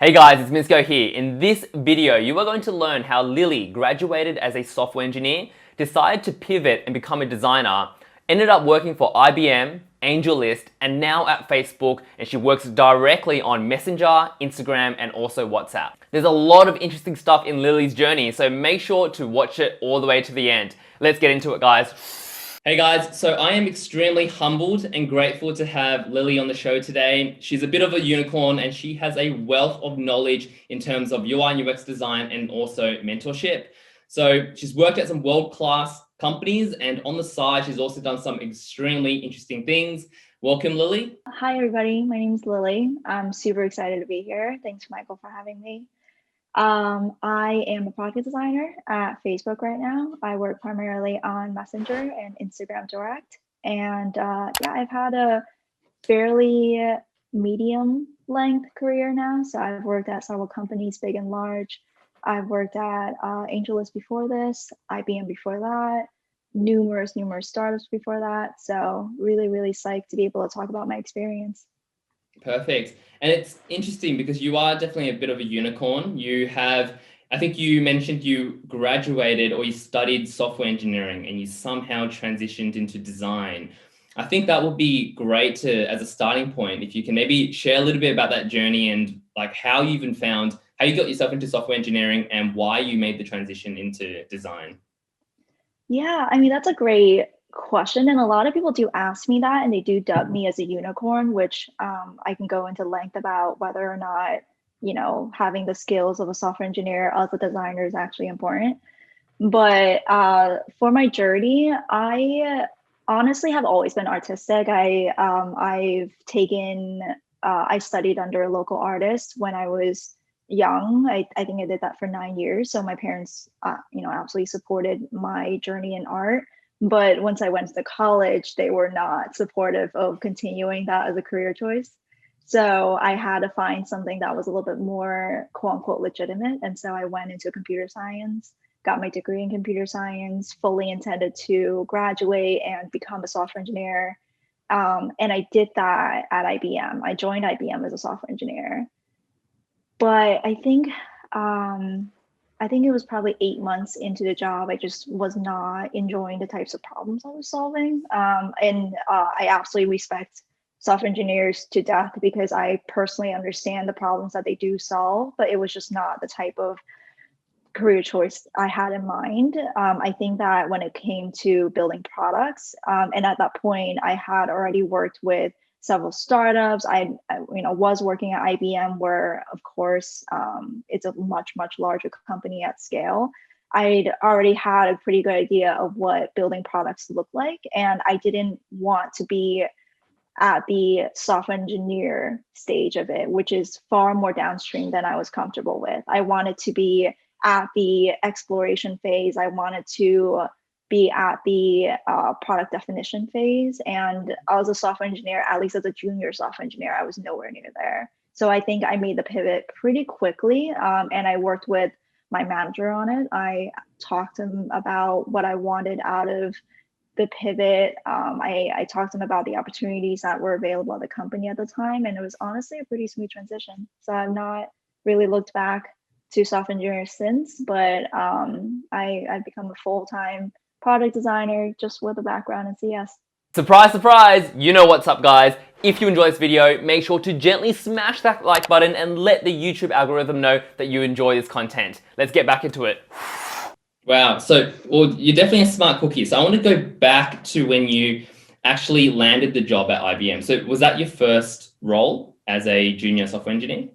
Hey guys, it's Misko here. In this video, you are going to learn how Lily graduated as a software engineer, decided to pivot and become a designer, ended up working for IBM, Angelus, and now at Facebook, and she works directly on Messenger, Instagram, and also WhatsApp. There's a lot of interesting stuff in Lily's journey, so make sure to watch it all the way to the end. Let's get into it, guys. Hey guys, so I am extremely humbled and grateful to have Lily on the show today. She's a bit of a unicorn and she has a wealth of knowledge in terms of UI and UX design and also mentorship. So she's worked at some world-class companies, and on the side, she's also done some extremely interesting things. Welcome, Lily. Hi, everybody. My name is Lily. I'm super excited to be here. Thanks, Michael, for having me. I am a product designer at Facebook right now. I work primarily on Messenger and Instagram Direct. And yeah, I've had a fairly medium length career now. So I've worked at several companies, big and large. I've worked at Angelus before this, IBM before that, numerous startups before that. So really psyched to be able to talk about my experience. Perfect. And it's interesting because you are definitely a bit of a unicorn. You have, I think you mentioned you graduated or you studied software engineering and you somehow transitioned into design. I think that would be great to, as a starting point, if you can maybe share a little bit about that journey and like how you even found, how you got yourself into software engineering and why you made the transition into design. Yeah, I mean, that's a great question. And a lot of people do ask me that, and they do dub me as a unicorn, which I can go into length about whether or not, having the skills of a software engineer as a designer is actually important. But for my journey, I honestly have always been artistic. I studied under a local artist when I was young. I think I did that for 9 years. So my parents, absolutely supported my journey in art. But once I went to college, they were not supportive of continuing that as a career choice. So I had to find something that was a little bit more quote unquote legitimate. And so I went into computer science, got my degree in computer science, fully intended to graduate and become a software engineer. And I did that at IBM. I joined IBM as a software engineer. But I think it was probably 8 months into the job. I just was not enjoying the types of problems I was solving. I absolutely respect software engineers to death because I personally understand the problems that they do solve, but it was just not the type of career choice I had in mind. I think that when it came to building products, and at that point, I had already worked with several startups. I was working at IBM, where of course it's a much larger company at scale. I'd already had a pretty good idea of what building products look like, and I didn't want to be at the software engineer stage of it, which is far more downstream than I was comfortable with. I wanted to be at the exploration phase. I wanted to be at the product definition phase. And as a software engineer, at least as a junior software engineer, I was nowhere near there. So I think I made the pivot pretty quickly. And I worked with my manager on it. I talked to him about what I wanted out of the pivot. I talked to him about the opportunities that were available at the company at the time. And it was honestly a pretty smooth transition. So I've not really looked back to software engineer since, but I've become a full-time product designer just with a background in CS. Surprise, surprise! You know what's up, guys. If you enjoy this video, make sure to gently smash that like button and let the YouTube algorithm know that you enjoy this content. Let's get back into it. Wow, well, you're definitely a smart cookie. So I want to go back to when you actually landed the job at IBM. So was that your first role as a junior software engineer?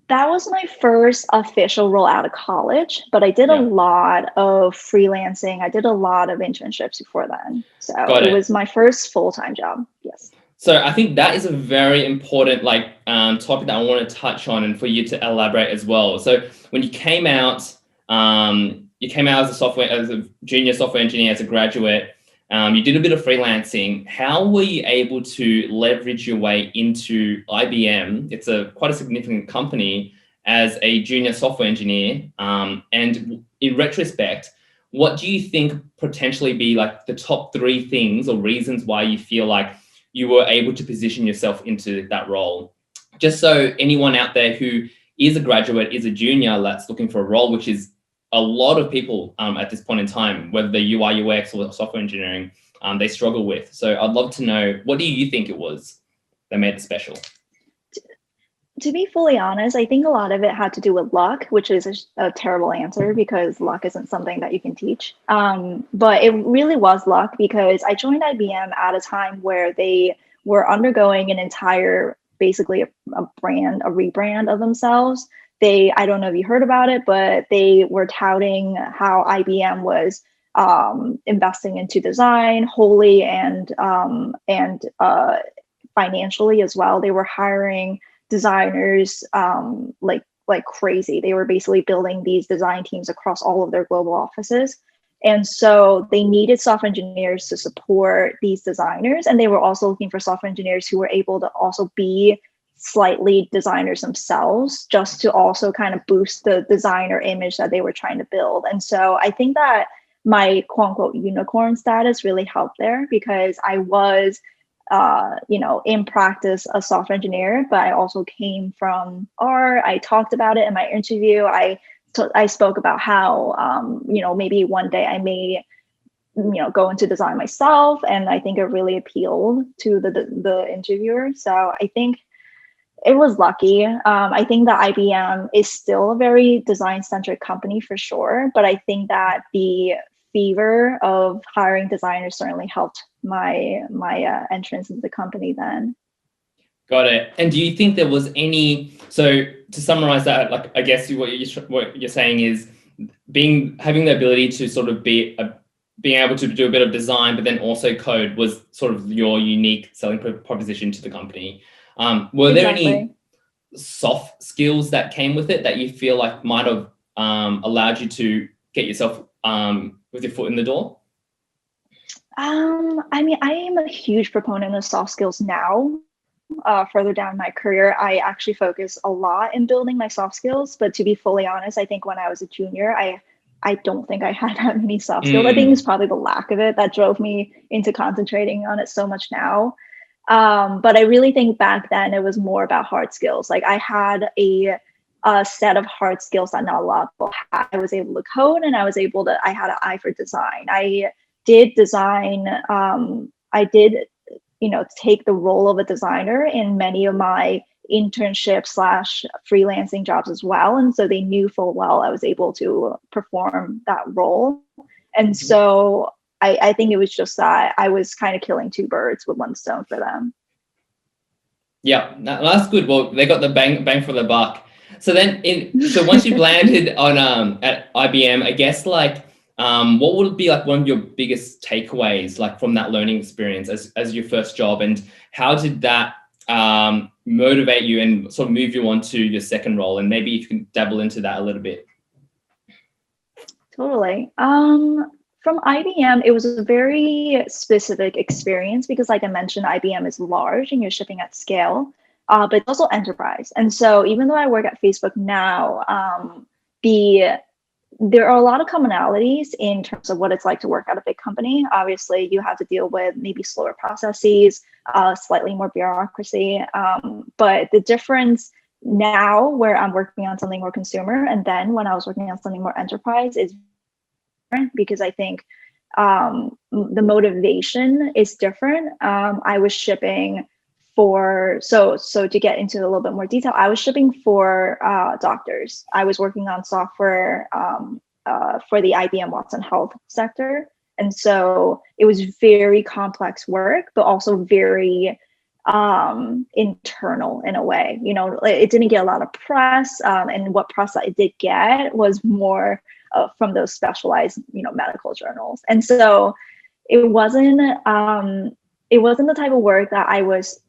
That was my first official role out of college, but I did a lot of freelancing. I did a lot of internships before then. So it was my first full-time job. Yes. So I think that is a very important topic that I want to touch on and for you to elaborate as well. So when you came out as a junior software engineer, as a graduate, you did a bit of freelancing. How were you able to leverage your way into IBM? It's quite a significant company as a junior software engineer. And in retrospect, what do you think potentially be like the top 3 things or reasons why you feel like you were able to position yourself into that role? Just so anyone out there who is a graduate, is a junior that's looking for a role, which is a lot of people at this point in time, whether they're UI, UX or software engineering, they struggle with. So I'd love to know, what do you think it was that made it special? To be fully honest, I think a lot of it had to do with luck, which is a terrible answer because luck isn't something that you can teach. But it really was luck because I joined IBM at a time where they were undergoing an entire, basically a rebrand of themselves. I don't know if you heard about it, but they were touting how IBM was investing into design wholly and financially as well. They were hiring designers like crazy. They were basically building these design teams across all of their global offices. And so they needed software engineers to support these designers. And they were also looking for software engineers who were able to also be slightly designers themselves, just to also kind of boost the designer image that they were trying to build. And so I think that my quote unquote unicorn status really helped there because I was in practice a software engineer, but I also came from art. I talked about it in my interview. I spoke about how, maybe one day I may, go into design myself. And I think it really appealed to the interviewer. So I think it was lucky. I think that IBM is still a very design-centric company for sure, but I think that the fever of hiring designers certainly helped my entrance into the company then. Got it. And do you think there was any, so to summarize that, like, I guess what you're saying is having the ability to sort of being able to do a bit of design, but then also code was sort of your unique selling proposition to the company. Were there any soft skills that came with it that you feel like might have allowed you to get yourself with your foot in the door? I mean, I am a huge proponent of soft skills now. Further down my career, I actually focus a lot in building my soft skills. But to be fully honest, I think when I was a junior, I don't think I had that many soft skills. I think it's probably the lack of it that drove me into concentrating on it so much now. But I really think back then it was more about hard skills. Like I had a set of hard skills that not a lot of people had. I was able to code and I had an eye for design. I did design, I did, take the role of a designer in many of my internship / freelancing jobs as well. And so they knew full well I was able to perform that role. And so I think it was just that I was kind of killing two birds with one stone for them. Yeah, that's good. Well, they got the bang for the buck. So then, so once you've landed on at IBM, I guess what would be like one of your biggest takeaways like from that learning experience as your first job, and how did that motivate you and sort of move you on to your second role? And maybe if you can dabble into that a little bit. Totally. From IBM, it was a very specific experience because, like I mentioned, IBM is large and you're shipping at scale, but it's also enterprise. And so even though I work at Facebook now, there are a lot of commonalities in terms of what it's like to work at a big company. Obviously, you have to deal with maybe slower processes, slightly more bureaucracy. But the difference now where I'm working on something more consumer and then when I was working on something more enterprise is different because I think the motivation is different. I was shipping for, so to get into a little bit more detail, I was shipping for doctors. I was working on software for the IBM Watson Health sector. And so it was very complex work, but also very internal in a way. It didn't get a lot of press, and what press it did get was more from those specialized, medical journals. And so it wasn't the type of work that I was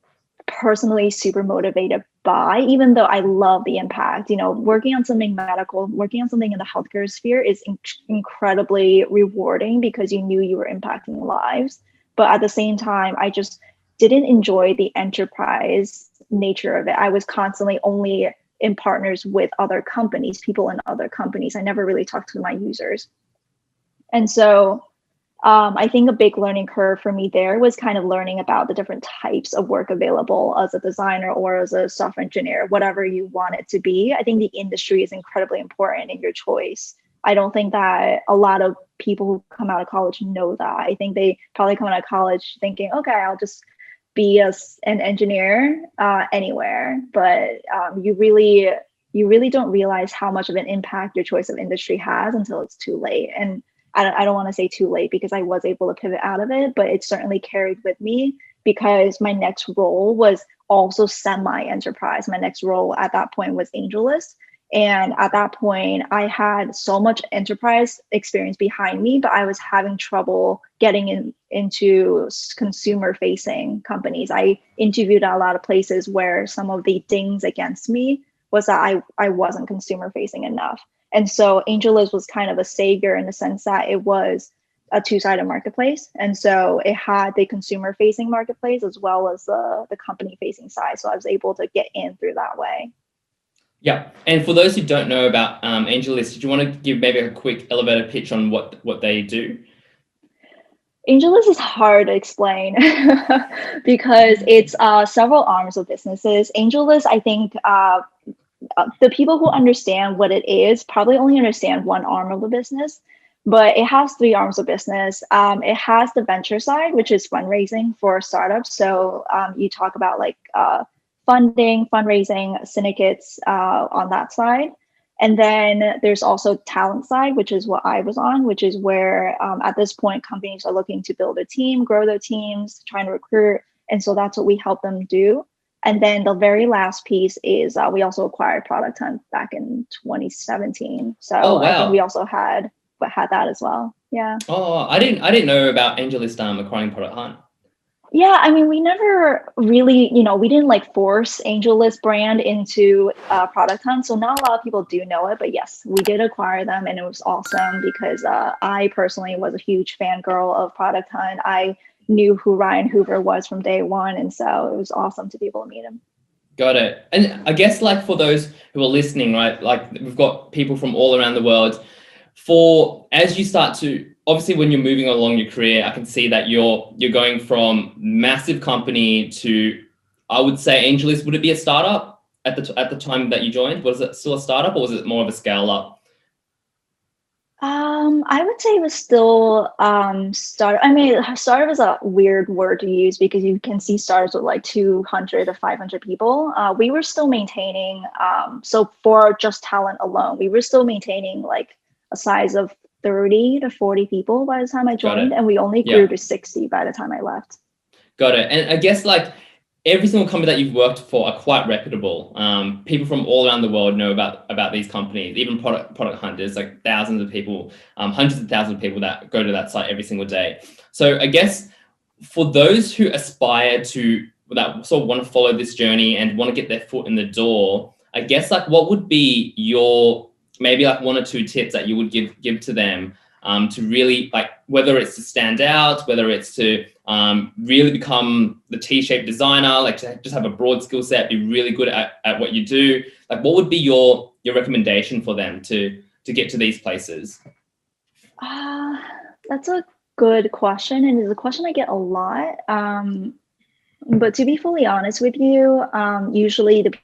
personally super motivated by, even though I love the impact. Working on something medical, working on something in the healthcare sphere is incredibly rewarding because you knew you were impacting lives. But at the same time, I just didn't enjoy the enterprise nature of it. I was constantly only in partners with other companies, people in other companies. I never really talked to my users. And so I think a big learning curve for me there was kind of learning about the different types of work available as a designer or as a software engineer, whatever you want it to be. I think the industry is incredibly important in your choice. I don't think that a lot of people who come out of college know that. I think they probably come out of college thinking, okay, I'll just be an engineer anywhere. But you really don't realize how much of an impact your choice of industry has until it's too late. And I don't want to say too late because I was able to pivot out of it, but it certainly carried with me because my next role was also semi-enterprise. My next role at that point was Angelus. And at that point, I had so much enterprise experience behind me, but I was having trouble getting into consumer facing companies. I interviewed at a lot of places where some of the dings against me was that I wasn't consumer facing enough. And so Angelus was kind of a savior in the sense that it was a two-sided marketplace. And so it had the consumer-facing marketplace as well as the company-facing side. So I was able to get in through that way. Yeah. And for those who don't know about Angelus, did you want to give maybe a quick elevator pitch on what they do? Angelus is hard to explain because it's several arms of businesses. Angelus, I think the people who understand what it is probably only understand one arm of the business, but it has three arms of business. It has the venture side, which is fundraising for startups. So you talk about like funding, fundraising, syndicates on that side. And then there's also talent side, which is what I was on, which is where at this point, companies are looking to build a team, grow their teams, trying to recruit. And so that's what we help them do. And then the very last piece is we also acquired Product Hunt back in 2017. So Oh, wow. I think we also had that as well. Yeah. Oh, I didn't know about Angelus acquiring Product Hunt. Yeah, I mean, we never really, we didn't like force Angelus brand into Product Hunt. So not a lot of people do know it, but yes, we did acquire them and it was awesome because I personally was a huge fangirl of Product Hunt. I knew who Ryan Hoover was from day one. And so it was awesome to be able to meet him. Got it. And I guess like for those who are listening, right, like we've got people from all around the world. As you start to, obviously when you're moving along your career, I can see that you're going from massive company to, I would say Angelus, would it be a startup at the time that you joined? Was it still a startup or was it more of a scale up? I would say it was still startup. I mean, startup is a weird word to use because you can see startups with like 200 to 500 people. We were still maintaining, so for just talent alone, we were still maintaining like a size of 30 to 40 people by the time I joined, and we only grew to 60 by the time I left. Got it. And I guess like every single company that you've worked for are quite reputable. People from all around the world know about these companies. Even Product Hunt, there's like thousands of people, hundreds of thousands of people that go to that site every single day. So I guess for those who aspire to, that sort of want to follow this journey and want to get their foot in the door, I guess like what would be your maybe like one or two tips that you would give to them to really like, whether it's to stand out, whether it's to really become the T-shaped designer, like to just have a broad skill set, be really good at what you do. Like what would be your recommendation for them to get to these places? That's a good question. And it's a question I get a lot. But to be fully honest with you, usually the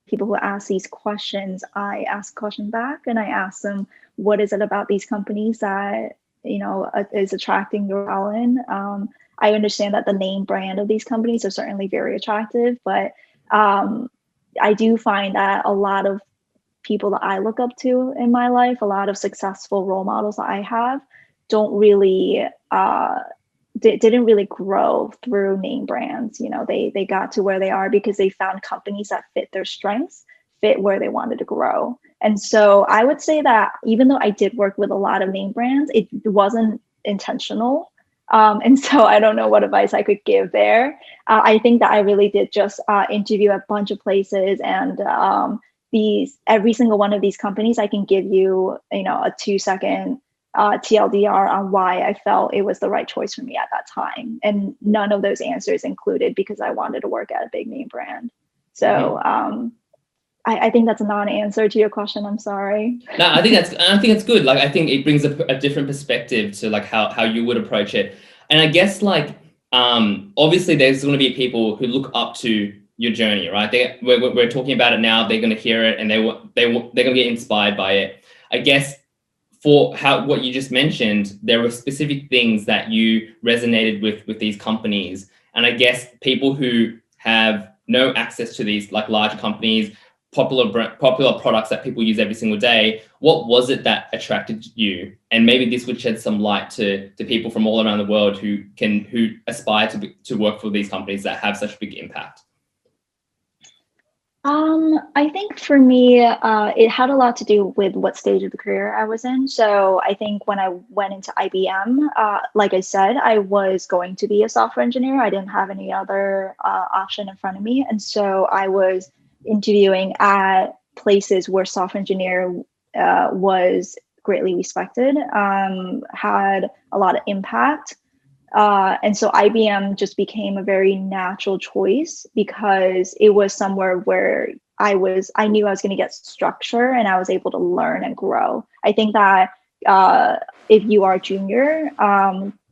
people who ask these questions, I ask a question back and I ask them, what is it about these companies that, is attracting your talent? I understand that the name brand of these companies are certainly very attractive, but I do find that a lot of people that I look up to in my life, a lot of successful role models that I have, don't really didn't really grow through name brands. They got to where they are because they found companies that fit their strengths, fit where they wanted to grow. And so I would say that even though I did work with a lot of name brands, it wasn't intentional. And so I don't know what advice I could give there. I think that I really did just interview a bunch of places, and every single one of these companies, I can give you, a 2-second TLDR on why I felt it was the right choice for me at that time. And none of those answers included because I wanted to work at a big name brand. So I think that's a non-answer to your question. I'm sorry. No, I think that's good. Like, I think it brings a different perspective to like how you would approach it. And I guess like obviously there's going to be people who look up to your journey, right? We're talking about it now. They're going to hear it and they're going to get inspired by it. I guess for what you just mentioned, there were specific things that you resonated with these companies, and I guess people who have no access to these like large companies, popular products that people use every single day, what was it that attracted you? And maybe this would shed some light to people from all around the world who aspire to work for these companies that have such big impact. I think for me, it had a lot to do with what stage of the career I was in. So I think when I went into IBM, like I said, I was going to be a software engineer. I didn't have any other option in front of me. And so I was interviewing at places where software engineer was greatly respected, had a lot of impact. And so IBM just became a very natural choice because it was somewhere where I knew I was going to get structure and I was able to learn and grow. I think that if you are junior,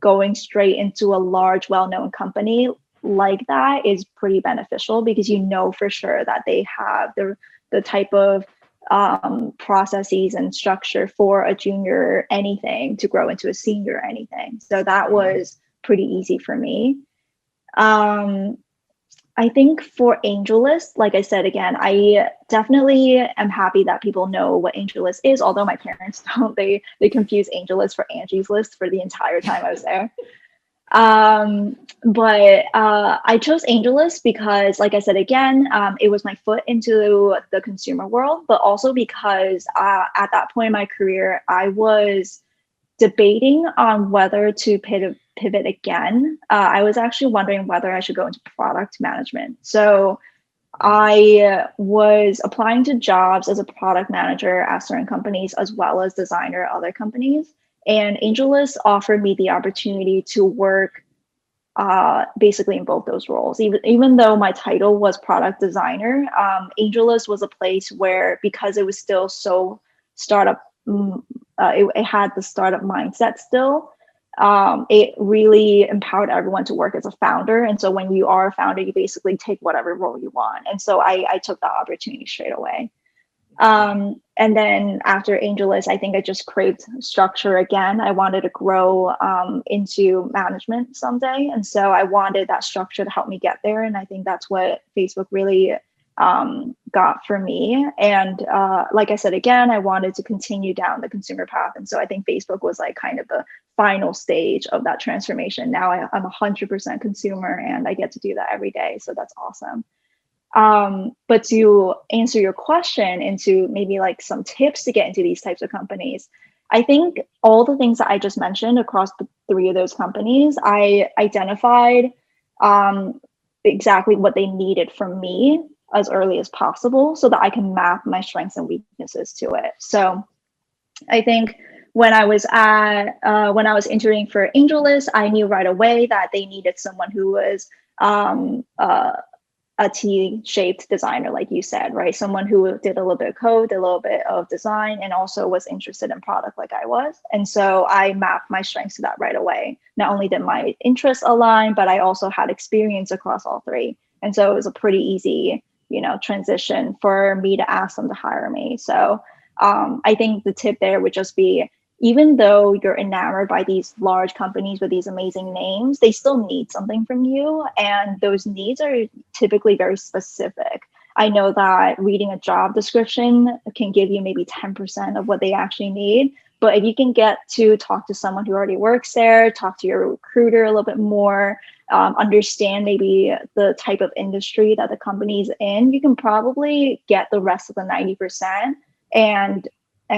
going straight into a large, well-known company like that is pretty beneficial because you know for sure that they have the type of processes and structure for a junior anything to grow into a senior anything. So that was pretty easy for me. I think for Angelus, like I said, again, I definitely am happy that people know what Angelus is, although my parents don't. They confuse Angelus for Angie's List for the entire time I was there. But I chose Angelus because, like I said, again, it was my foot into the consumer world, but also because at that point in my career, I was debating on whether to pivot again. I was actually wondering whether I should go into product management. So I was applying to jobs as a product manager at certain companies as well as designer at other companies. And Angelus offered me the opportunity to work basically in both those roles. Even though my title was product designer, Angelus was a place where, because it was still so startup, it had the startup mindset still. It really empowered everyone to work as a founder. And so when you are a founder, you basically take whatever role you want. And so I took that opportunity straight away. And then after Angelus, I think I just craved structure again. I wanted to grow into management someday. And so I wanted that structure to help me get there. And I think that's what Facebook really got for me. And like I said, again, I wanted to continue down the consumer path. And so I think Facebook was like kind of the final stage of that transformation. Now I'm 100% consumer and I get to do that every day. So that's awesome. But to answer your question into maybe like some tips to get into these types of companies, I think all the things that I just mentioned across the three of those companies, I identified exactly what they needed from me as early as possible so that I can map my strengths and weaknesses to it. So I think when I was interviewing for Angelus, I knew right away that they needed someone who was a T-shaped designer, like you said, right? Someone who did a little bit of code, a little bit of design, and also was interested in product like I was. And so I mapped my strengths to that right away. Not only did my interests align, but I also had experience across all three. And so it was a pretty easy, transition for me to ask them to hire me. So I think the tip there would just be, even though you're enamored by these large companies with these amazing names, they still need something from you. And those needs are typically very specific. I know that reading a job description can give you maybe 10% of what they actually need. But if you can get to talk to someone who already works there, talk to your recruiter a little bit more, understand maybe the type of industry that the company's in, you can probably get the rest of the 90% and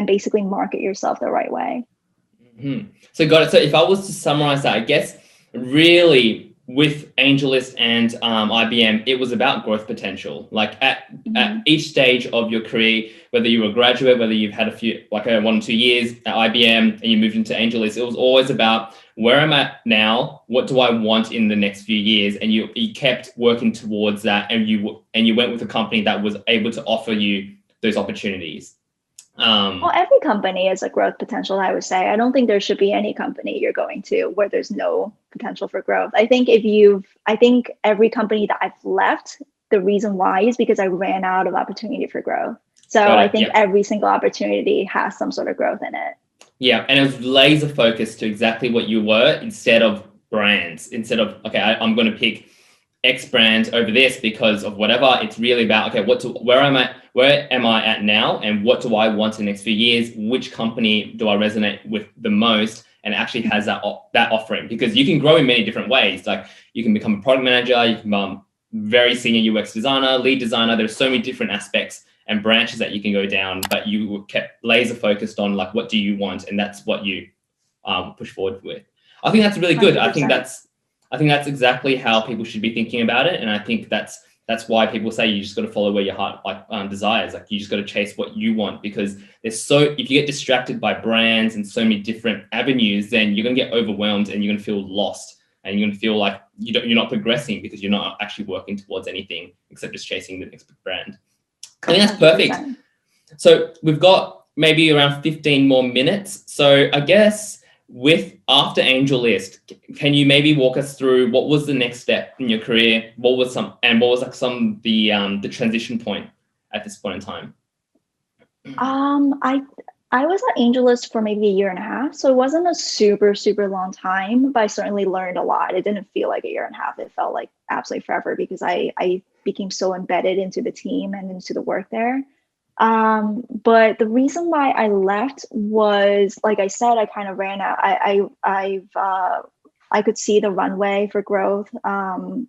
basically market yourself the right way. Mm-hmm. So got it. So if I was to summarize that, I guess really with Angelus and IBM, it was about growth potential. Like at Mhm. each stage of your career, whether you were a graduate, whether you've had a few, like 1 or 2 years at IBM and you moved into Angelus, it was always about where I'm at now, what do I want in the next few years, and you kept working towards that, and you went with a company that was able to offer you those opportunities. Well, every company has a growth potential, I would say. I don't think there should be any company you're going to where there's no potential for growth. I think every company that I've left, the reason why is because I ran out of opportunity for growth. So Got I it. think Yep. every single opportunity has some sort of growth in it. Yeah, and it was laser focused to exactly what you were instead of brands. Instead of, okay, I'm going to pick X brand over this because of whatever. It's really about, okay, where am I at now, and what do I want in the next few years? Which company do I resonate with the most, and actually has that offering? Because you can grow in many different ways. Like you can become a product manager, you can become very senior UX designer, lead designer. There's so many different aspects and branches that you can go down, but you were kept laser focused on like, what do you want? And that's what you push forward with. I think that's really good. 100%. I think that's exactly how people should be thinking about it. And I think that's why people say you just got to follow where your heart desires. Like you just got to chase what you want, because if you get distracted by brands and so many different avenues, then you're going to get overwhelmed and you're going to feel lost, and you're going to feel like you're not progressing because you're not actually working towards anything except just chasing the next brand. I think that's perfect. 100%. So we've got maybe around 15 more minutes. So I guess after Angelus, can you maybe walk us through what was the next step in your career? What was the transition point at this point in time? I was at Angelus for maybe a year and a half, so it wasn't a super, super long time, but I certainly learned a lot. It didn't feel like a year and a half. It felt like absolutely forever because I became so embedded into the team and into the work there. But the reason why I left was, like I said, I kind of ran out. I could see the runway for growth, kind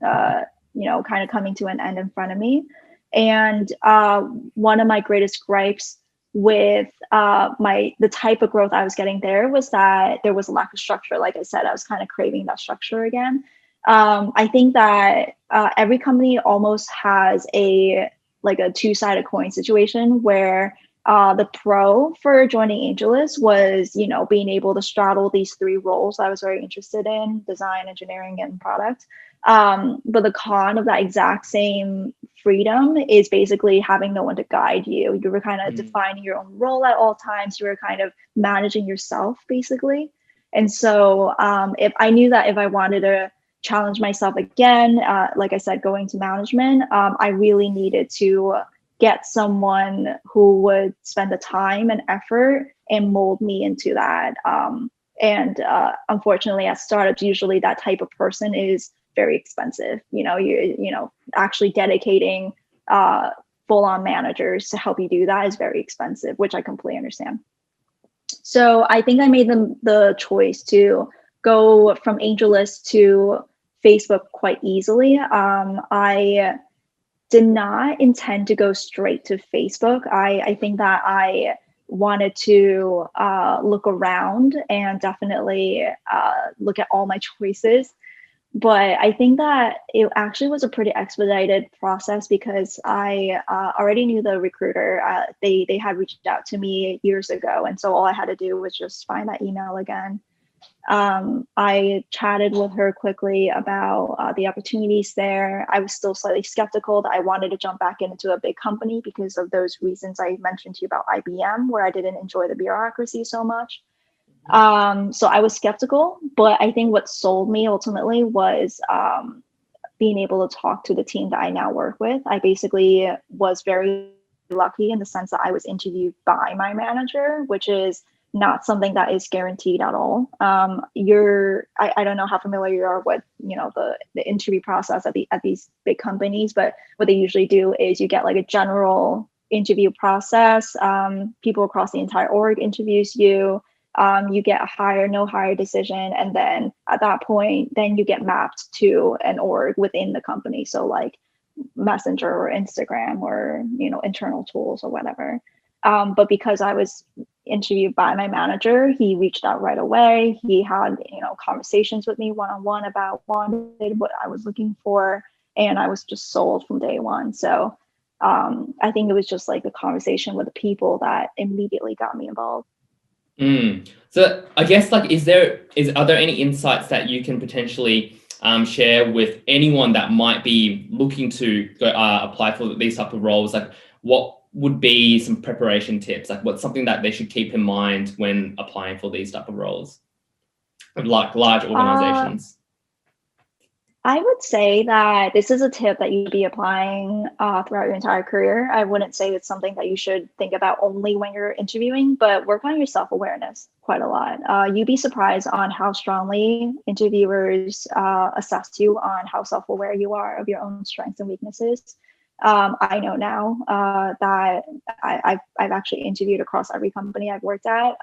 of coming to an end in front of me. And one of my greatest gripes with the type of growth I was getting there was that there was a lack of structure. Like I said, I was kind of craving that structure again. I think that every company almost has a two-sided coin situation where the pro for joining Angelus was, being able to straddle these three roles I was very interested in: design, engineering, and product. But the con of that exact same freedom is basically having no one to guide you. You were kind of defining your own role at all times. You were kind of managing yourself, basically. And so if I knew that if I wanted to challenge myself again, like I said, going to management, I really needed to get someone who would spend the time and effort and mold me into that. And unfortunately, at startups, usually that type of person is very expensive. Actually dedicating full-on managers to help you do that is very expensive, which I completely understand. So I think I made the choice to go from Angelus to Facebook quite easily. I did not intend to go straight to Facebook. I think that I wanted to look around and definitely look at all my choices. But I think that it actually was a pretty expedited process because I already knew the recruiter. They had reached out to me years ago. And so all I had to do was just find that email again. I chatted with her quickly about the opportunities there. I was still slightly skeptical that I wanted to jump back into a big company because of those reasons I mentioned to you about IBM, where I didn't enjoy the bureaucracy so much. So I was skeptical, but I think what sold me ultimately was being able to talk to the team that I now work with. I basically was very lucky in the sense that I was interviewed by my manager, which is not something that is guaranteed at all. I don't know how familiar you are with the interview process at these big companies, but what they usually do is you get like a general interview process. People across the entire org interviews you. You get a hire, no hire decision. And then at that point, then you get mapped to an org within the company. So like Messenger or Instagram or, internal tools or whatever. But because I was interviewed by my manager, he reached out right away. He had, conversations with me one-on-one about what I was looking for, and I was just sold from day one. So I think it was just like the conversation with the people that immediately got me involved. So I guess like, are there any insights that you can potentially share with anyone that might be looking to go apply for these type of roles? Like, what would be some preparation tips? Like, what's something that they should keep in mind when applying for these type of roles, like large organizations? I would say that this is a tip that you'd be applying throughout your entire career. I wouldn't say it's something that you should think about only when you're interviewing, but work on your self-awareness quite a lot. You'd be surprised on how strongly interviewers assess you on how self-aware you are of your own strengths and weaknesses. I know now that I've actually interviewed across every company I've worked at,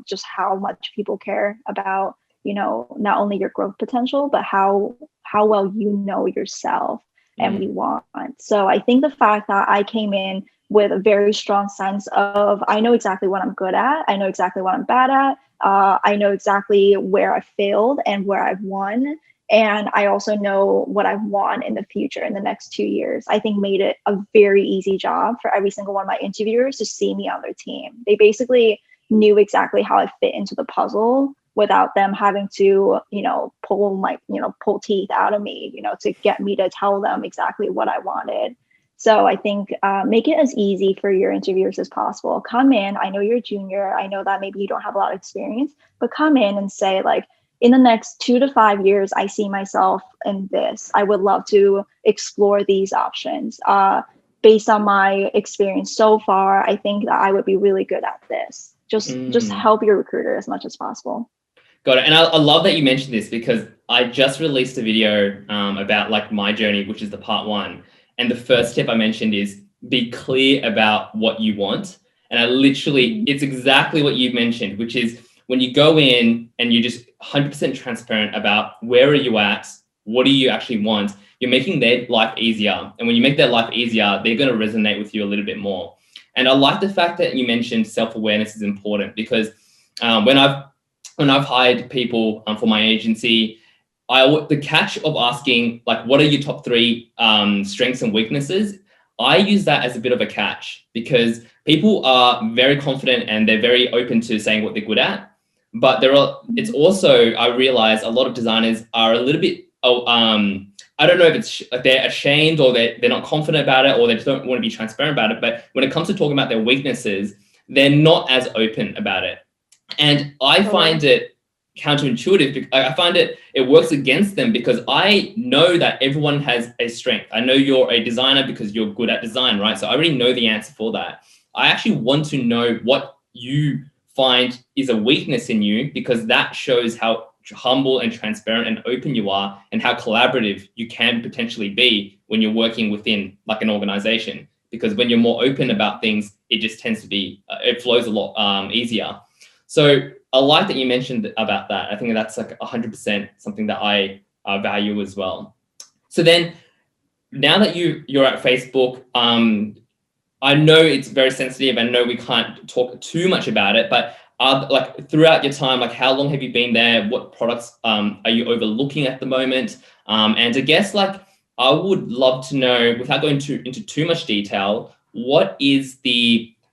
just how much people care about, not only your growth potential, but how well you know yourself and what you want. So I think the fact that I came in with a very strong sense of, I know exactly what I'm good at, I know exactly what I'm bad at, I know exactly where I failed and where I've won. And I also know what I want in the future in the next 2 years, I think made it a very easy job for every single one of my interviewers to see me on their team. They basically knew exactly how I fit into the puzzle without them having to, pull teeth out of me, to get me to tell them exactly what I wanted. So I think make it as easy for your interviewers as possible. Come in, I know you're a junior, I know that maybe you don't have a lot of experience, but come in and say like, in the next 2 to 5 years, I see myself in this. I would love to explore these options. Based on my experience so far, I think that I would be really good at this. Just help your recruiter as much as possible. Got it. And I love that you mentioned this, because I just released a video about like my journey, which is the part 1. And the first tip I mentioned is be clear about what you want. And it's exactly what you mentioned, which is when you go in and you're just 100% transparent about where are you at, what do you actually want, you're making their life easier. And when you make their life easier, they're going to resonate with you a little bit more. And I like the fact that you mentioned self-awareness is important, because when I've hired people for my agency, the catch of asking like, what are your top 3 strengths and weaknesses? I use that as a bit of a catch, because people are very confident and they're very open to saying what they're good at. But it's also, I realize a lot of designers are a little bit, I don't know if it's they're ashamed or they're not confident about it, or they just don't want to be transparent about it. But when it comes to talking about their weaknesses, they're not as open about it. And I find it counterintuitive. I find it works against them, because I know that everyone has a strength. I know you're a designer because you're good at design, right? So I already know the answer for that. I actually want to know what you find is a weakness in you, because that shows how humble and transparent and open you are, and how collaborative you can potentially be when you're working within like an organization. Because when you're more open about things, it just tends to be, it flows a lot easier. So I like that you mentioned about that. I think that's like 100% something that I value as well. So then, now that you're at Facebook, I know it's very sensitive. I know we can't talk too much about it, but like throughout your time, like how long have you been there? What products are you overlooking at the moment? And I guess like I would love to know, without going into too much detail, what is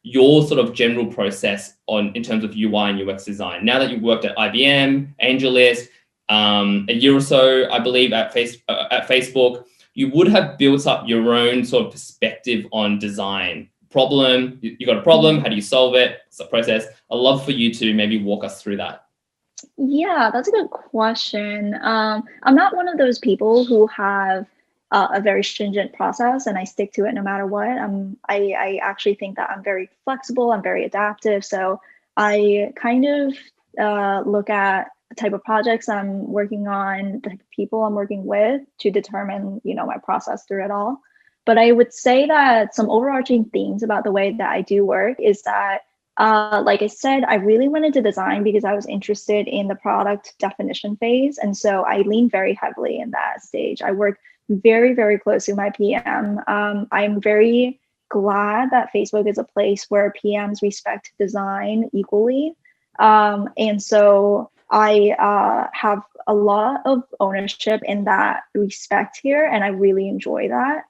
your sort of general process in terms of UI and UX design? Now that you've worked at IBM, Angelus, a year or so, I believe at Facebook, you would have built up your own sort of perspective on design. Problem, you got a problem, how do you solve it? It's a process. I'd love for you to maybe walk us through that. Yeah, that's a good question. I'm not one of those people who have a very stringent process and I stick to it no matter what. I actually think that I'm very flexible, I'm very adaptive. So I kind of look at the type of projects I'm working on, the type of people I'm working with to determine, my process through it all. But I would say that some overarching themes about the way that I do work is that, like I said, I really went into design because I was interested in the product definition phase. And so I lean very heavily in that stage. I work very, very closely with my PM. I'm very glad that Facebook is a place where PMs respect design equally. And so I have a lot of ownership in that respect here, and I really enjoy that.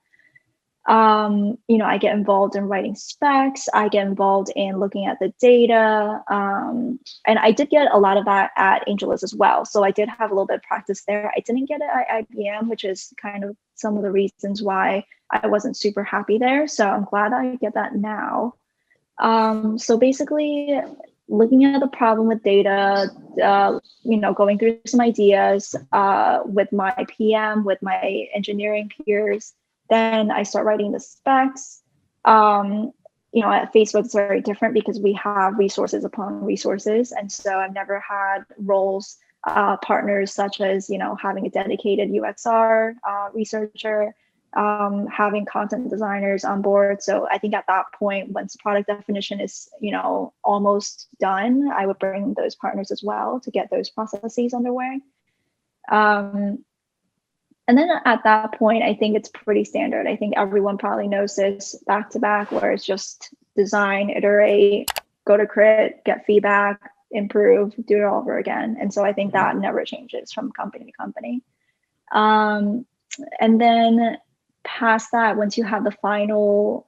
I get involved in writing specs. I get involved in looking at the data. And I did get a lot of that at Angelus as well. So I did have a little bit of practice there. I didn't get it at IBM, which is kind of some of the reasons why I wasn't super happy there. So I'm glad I get that now. So basically, looking at the problem with data, going through some ideas with my PM, with my engineering peers. Then I start writing the specs. At Facebook, it's very different because we have resources upon resources. And so I've never had roles, partners such as, having a dedicated UXR researcher, having content designers on board. So I think at that point, once product definition is, almost done, I would bring those partners as well to get those processes underway. And then at that point, I think it's pretty standard. I think everyone probably knows this back to back, where it's just design, iterate, go to crit, get feedback, improve, do it all over again. And so I think that never changes from company to company. And then past that, once you have the final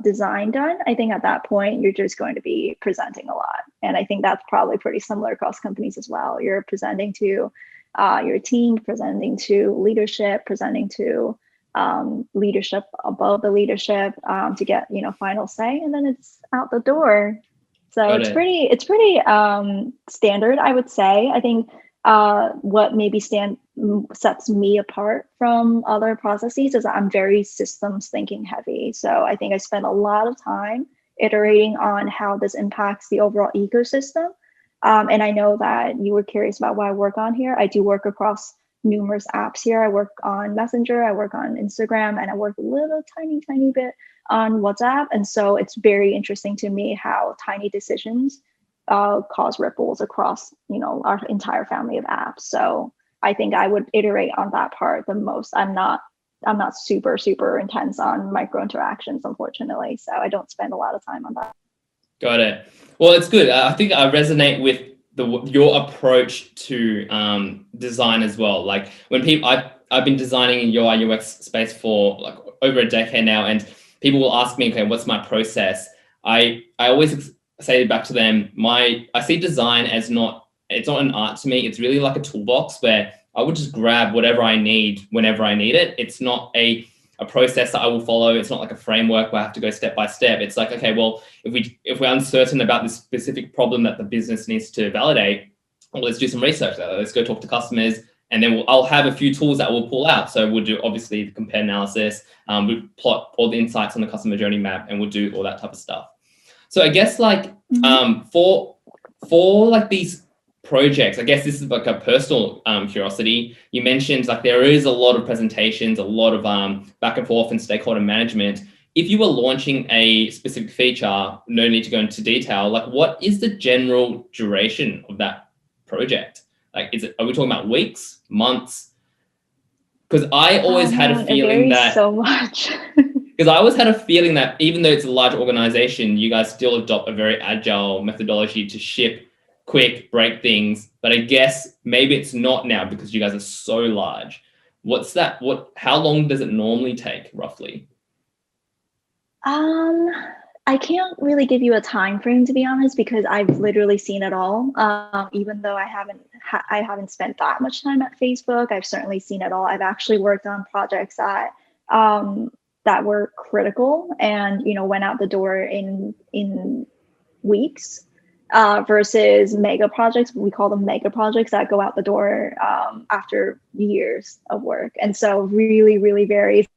design done, I think at that point, you're just going to be presenting a lot. And I think that's probably pretty similar across companies as well. You're presenting to your team, presenting to leadership, presenting to leadership above the leadership to get final say, and then it's out the door. So it's pretty standard, I would say. I think what maybe sets me apart from other processes is I'm very systems thinking heavy. So I think I spend a lot of time iterating on how this impacts the overall ecosystem. And I know that you were curious about what I work on here. I do work across numerous apps here. I work on Messenger, I work on Instagram, and I work a little tiny bit on WhatsApp. And so it's very interesting to me how tiny decisions cause ripples across, our entire family of apps. So I think I would iterate on that part the most. I'm not super intense on micro interactions, unfortunately. So I don't spend a lot of time on that. Got it. Well, it's good. I think I resonate with your approach to design as well. Like when people, I've been designing in UI UX space for like over a decade now, and people will ask me, okay, what's my process? I always say back to them, I see design as it's not an art to me. It's really like a toolbox where I would just grab whatever I need whenever I need it. It's not a process that I will follow. It's not like a framework where I have to go step by step. It's like, okay, well, if we're uncertain about this specific problem that the business needs to validate, well, let's do some research. Let's go talk to customers, and then I'll have a few tools that we'll pull out. So we'll do obviously the compare analysis, we'll plot all the insights on the customer journey map, and we'll do all that type of stuff. So I guess like for like these projects, I guess this is like a personal curiosity. You mentioned like there is a lot of presentations, a lot of back and forth and stakeholder management. If you were launching a specific feature, no need to go into detail, like what is the general duration of that project? Like, are we talking about weeks, months? Because I always had a feeling that so much. Because I always had a feeling that even though it's a large organization, you guys still adopt a very agile methodology to ship quick, break things. But I guess maybe it's not now because you guys are so large. What's that? How long does it normally take roughly? I can't really give you a time frame, to be honest, because I've literally seen it all. Even though I haven't spent that much time at Facebook, I've certainly seen it all. I've actually worked on projects that were critical and went out the door in weeks, versus mega projects. We call them mega projects that go out the door after years of work. And so really, really varies.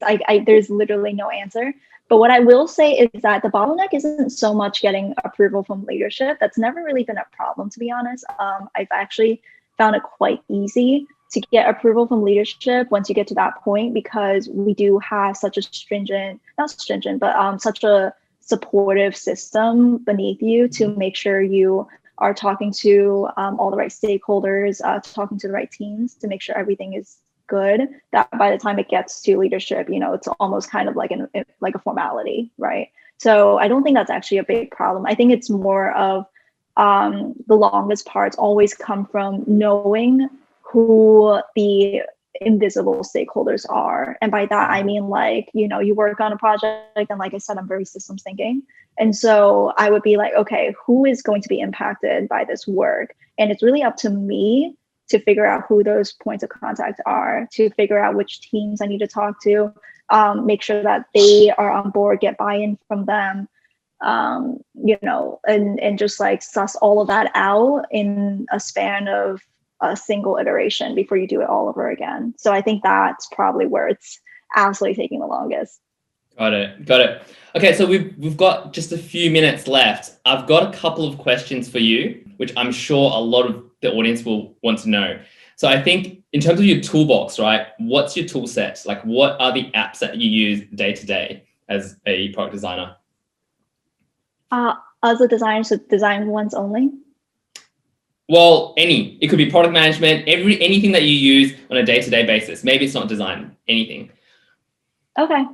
There's literally no answer. But what I will say is that the bottleneck isn't so much getting approval from leadership. That's never really been a problem, to be honest. I've actually found it quite easy to get approval from leadership once you get to that point, because we do have such a such a supportive system beneath you to make sure you are talking to all the right stakeholders, talking to the right teams to make sure everything is good that by the time it gets to leadership, it's almost kind of like a formality, right? So I don't think that's actually a big problem. I think it's more of the longest parts always come from knowing who the invisible stakeholders are. And by that, I mean, like, you work on a project, and like I said, I'm very systems thinking. And so I would be like, okay, who is going to be impacted by this work? And it's really up to me to figure out who those points of contact are, to figure out which teams I need to talk to, make sure that they are on board, get buy-in from them, and just like suss all of that out in a span of a single iteration before you do it all over again. So I think that's probably where it's absolutely taking the longest. Got it. Okay, so we've got just a few minutes left. I've got a couple of questions for you, which I'm sure a lot of the audience will want to know. So I think in terms of your toolbox, right, what's your tool set? Like, what are the apps that you use day to day as a product designer? As a designer, so design ones only? Well, it could be product management, anything that you use on a day-to-day basis. Maybe it's not design, anything. Okay.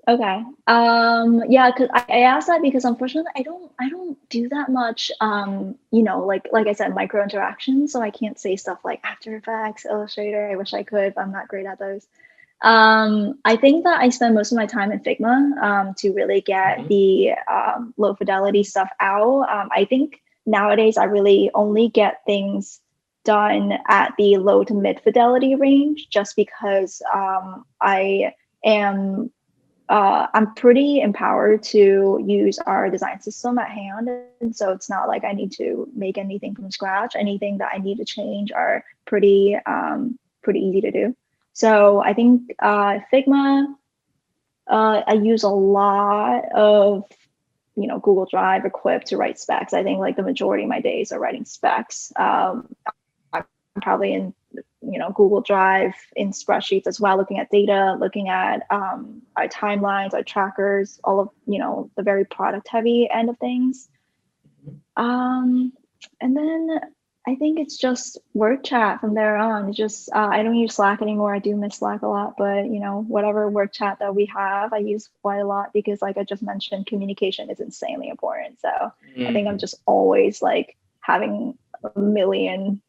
Yeah, because I asked that because unfortunately I don't do that much like I said, micro interactions, so I can't say stuff like After Effects, Illustrator. I wish I could, but I'm not great at those. I think that I spend most of my time in Figma to really get the low fidelity stuff out. I think nowadays I really only get things done at the low to mid fidelity range, just because I'm pretty empowered to use our design system at hand. And so it's not like I need to make anything from scratch. Anything that I need to change are pretty easy to do. So I think Figma, I use a lot of Google Drive equipped to write specs. I think like the majority of my days are writing specs. I'm probably in Google Drive, in spreadsheets as well, looking at data, looking at our timelines, our trackers, all of the very product heavy end of things. And then I think it's just work chat from there on. It's just I don't use Slack anymore. I do miss Slack a lot, but whatever work chat that we have, I use quite a lot because, like I just mentioned, communication is insanely important. So I think I'm just always like having a million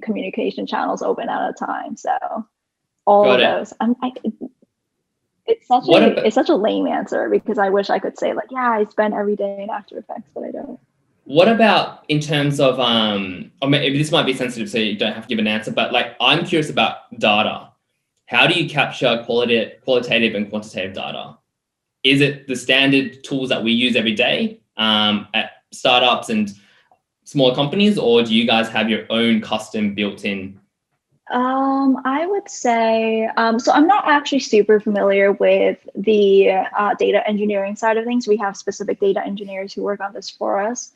communication channels open at a time. So all of those. It's such a lame answer because I wish I could say like, yeah, I spend every day in After Effects, but I don't. What about in terms of, or maybe this might be sensitive, so you don't have to give an answer, but like, I'm curious about data. How do you capture qualitative and quantitative data? Is it the standard tools that we use every day at startups and smaller companies, or do you guys have your own custom built-in? I would say, so I'm not actually super familiar with the data engineering side of things. We have specific data engineers who work on this for us.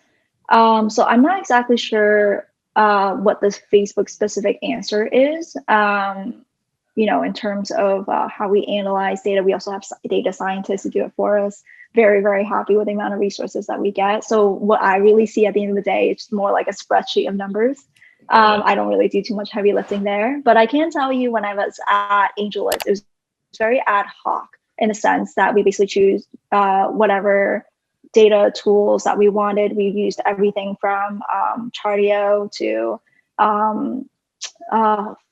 So I'm not exactly sure what the Facebook specific answer is. In terms of how we analyze data, we also have data scientists who do it for us. Very, very happy with the amount of resources that we get. So what I really see at the end of the day, it's more like a spreadsheet of numbers. I don't really do too much heavy lifting there, but I can tell you when I was at Angelus, it was very ad hoc in the sense that we basically choose whatever data tools that we wanted. We used everything from Chartio to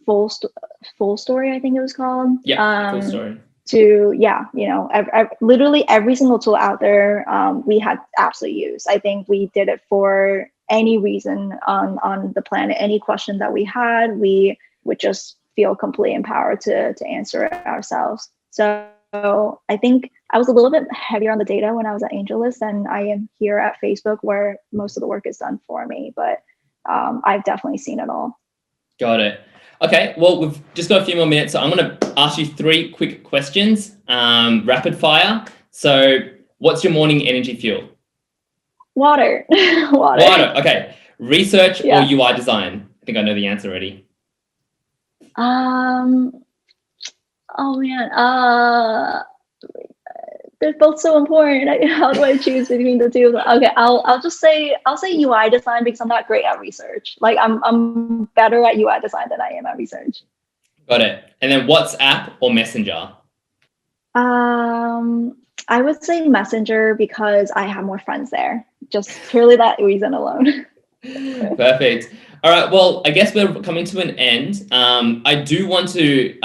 Full Story, I think it was called. Yeah, Full Story. Literally every single tool out there we had absolutely used. I think we did it for any reason on the planet. Any question that we had, we would just feel completely empowered to answer it ourselves. So I think I was a little bit heavier on the data when I was at Angelus than I am here at Facebook, where most of the work is done for me. But I've definitely seen it all. Got it. Okay, well, we've just got a few more minutes, so I'm going to ask you 3 quick questions, rapid fire. So what's your morning energy fuel? Water. Water, okay. Research or UI design? I think I know the answer already. Oh man, they're both so important. How do I choose between the two of them? Okay, I'll say UI design because I'm not great at research. Like I'm better at UI design than I am at research. Got it. And then WhatsApp or Messenger? I would say Messenger because I have more friends there. Just purely that reason alone. Perfect. All right. Well, I guess we're coming to an end. I do want to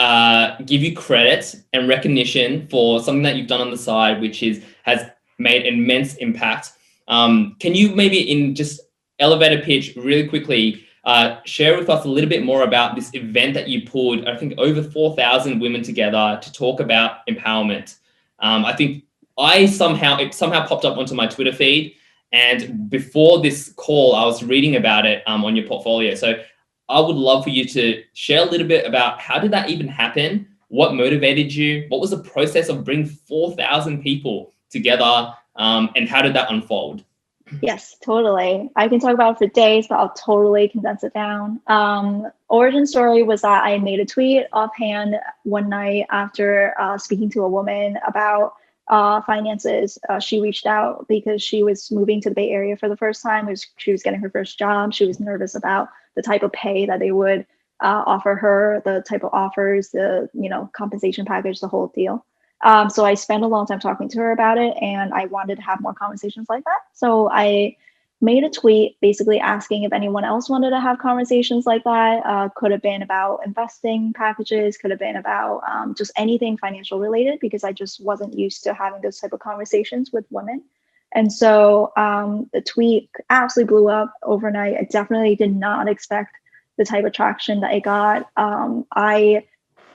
give you credit and recognition for something that you've done on the side, which has made immense impact. Can you maybe in just elevator pitch really quickly share with us a little bit more about this event that you pulled? I think over 4,000 women together to talk about empowerment. I think it somehow popped up onto my Twitter feed. And before this call, I was reading about it on your portfolio. So I would love for you to share a little bit about how did that even happen? What motivated you? What was the process of bringing 4,000 people together? And how did that unfold? Yes, totally. I can talk about it for days, but I'll totally condense it down. Origin story was that I made a tweet offhand one night after speaking to a woman about finances. She reached out because she was moving to the Bay Area for the first time. She was getting her first job. She was nervous about the type of pay that they would offer her, the type of offers, the compensation package, the whole deal. So I spent a long time talking to her about it, and I wanted to have more conversations like that. So I made a tweet basically asking if anyone else wanted to have conversations like that. Could have been about investing packages, could have been about just anything financial related, because I just wasn't used to having those type of conversations with women. And so the tweet absolutely blew up overnight. I definitely did not expect the type of traction that it got. I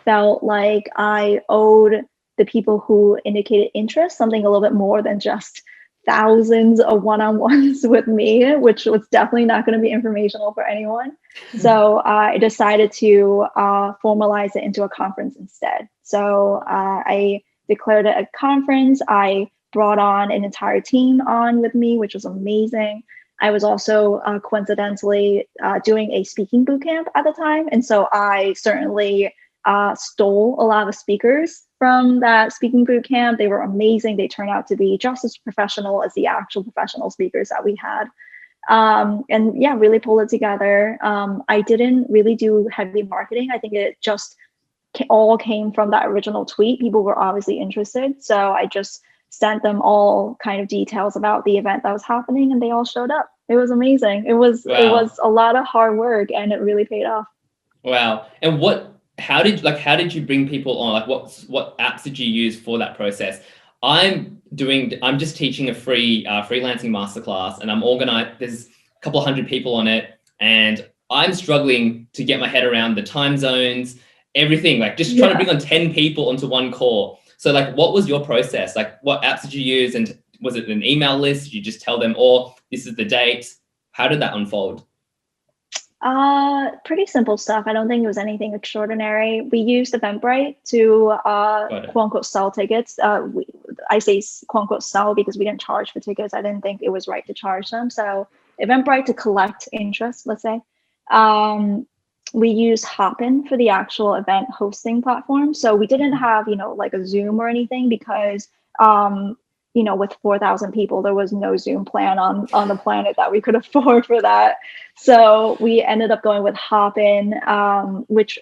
felt like I owed the people who indicated interest something a little bit more than just thousands of one-on-ones with me, which was definitely not going to be informational for anyone. So I decided to formalize it into a conference instead. So I declared it a conference. I brought on an entire team on with me, which was amazing. I was also coincidentally doing a speaking boot camp at the time. And so I certainly stole a lot of speakers from that speaking boot camp. They were amazing. They turned out to be just as professional as the actual professional speakers that we had. And yeah, really pulled it together. I didn't really do heavy marketing. I think it just all came from that original tweet. People were obviously interested. So I just sent them all kind of details about the event that was happening, and they all showed up. It was amazing. It was a lot of hard work, and it really paid off. Wow. And how did you bring people on? Like what apps did you use for that process? I'm just teaching a free freelancing masterclass, and I'm organized. There's a couple hundred people on it, and I'm struggling to get my head around the time zones, everything, like just trying to bring on 10 people onto one call. So like, what was your process? Like, what apps did you use? And was it an email list? Did you just tell them, oh, this is the date? How did that unfold? Pretty simple stuff. I don't think it was anything extraordinary. We used Eventbrite to quote unquote sell tickets. I say quote unquote sell because we didn't charge for tickets. I didn't think it was right to charge them. So Eventbrite to collect interest, let's say. We use Hopin for the actual event hosting platform. So we didn't have, like a Zoom or anything because with 4,000 people, there was no Zoom plan on the planet that we could afford for that. So we ended up going with Hopin, which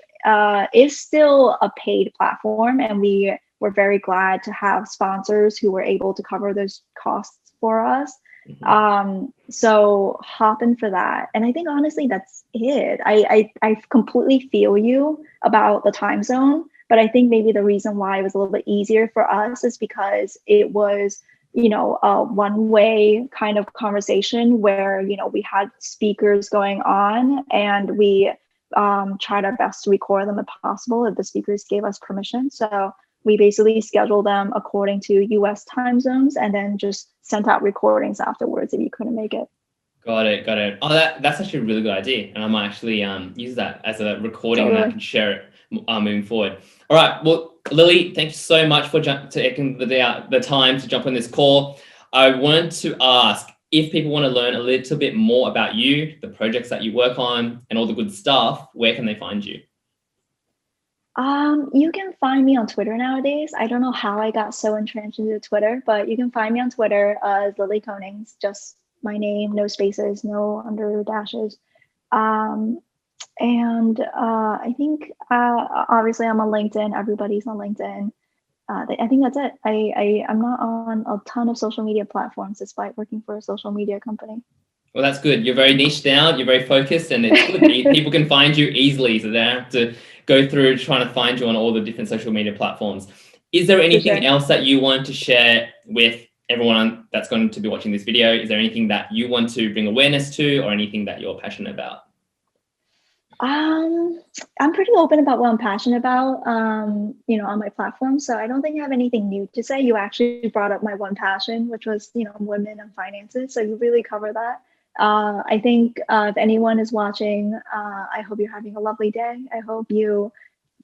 is still a paid platform. And we were very glad to have sponsors who were able to cover those costs for us. So Hopin for that. And I think honestly, that's it. I completely feel you about the time zone. But I think maybe the reason why it was a little bit easier for us is because it was, a one-way kind of conversation where, we had speakers going on, and we tried our best to record them if possible, if the speakers gave us permission. So we basically scheduled them according to US time zones and then just sent out recordings afterwards if you couldn't make it. Got it. Oh, that's actually a really good idea, and I might actually use that as a recording, and I can share it moving forward. All right. Well, Lily, thank you so much for taking the time to jump on this call. I want to ask if people want to learn a little bit more about you, the projects that you work on, and all the good stuff. Where can they find you? You can find me on Twitter nowadays. I don't know how I got so entrenched into Twitter, but you can find me on Twitter as Lily Konings, just my name, no spaces, no under dashes. And I think obviously I'm on LinkedIn. Everybody's on LinkedIn. I think that's it. I'm not on a ton of social media platforms despite working for a social media company. Well, that's good. You're very niched out, you're very focused, and it's good. People can find you easily, so they don't have to go through trying to find you on all the different social media platforms. Is there anything sure. else that you want to share with everyone that's going to be watching this video? Is there anything that you want to bring awareness to, or anything that you're passionate about? I'm pretty open about what I'm passionate about, on my platform. So I don't think I have anything new to say. You actually brought up my one passion, which was, women and finances. So you really cover that. I think if anyone is watching, I hope you're having a lovely day. I hope you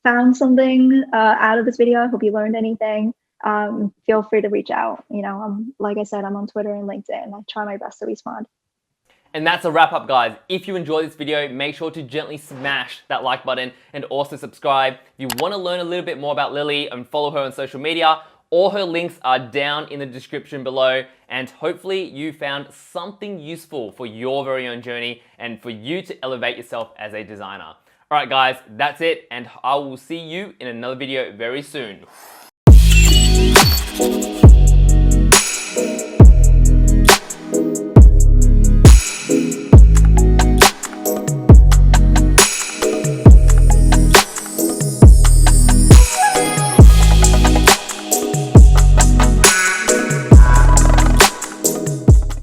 found something out of this video. I hope you learned anything. Feel free to reach out. Like I said, I'm on Twitter and LinkedIn. I try my best to respond. And that's a wrap up, guys. If you enjoyed this video, make sure to gently smash that like button and also subscribe. If you want to learn a little bit more about Lily and follow her on social media, all her links are down in the description below. And hopefully you found something useful for your very own journey and for you to elevate yourself as a designer. All right, guys, that's it. And I will see you in another video very soon.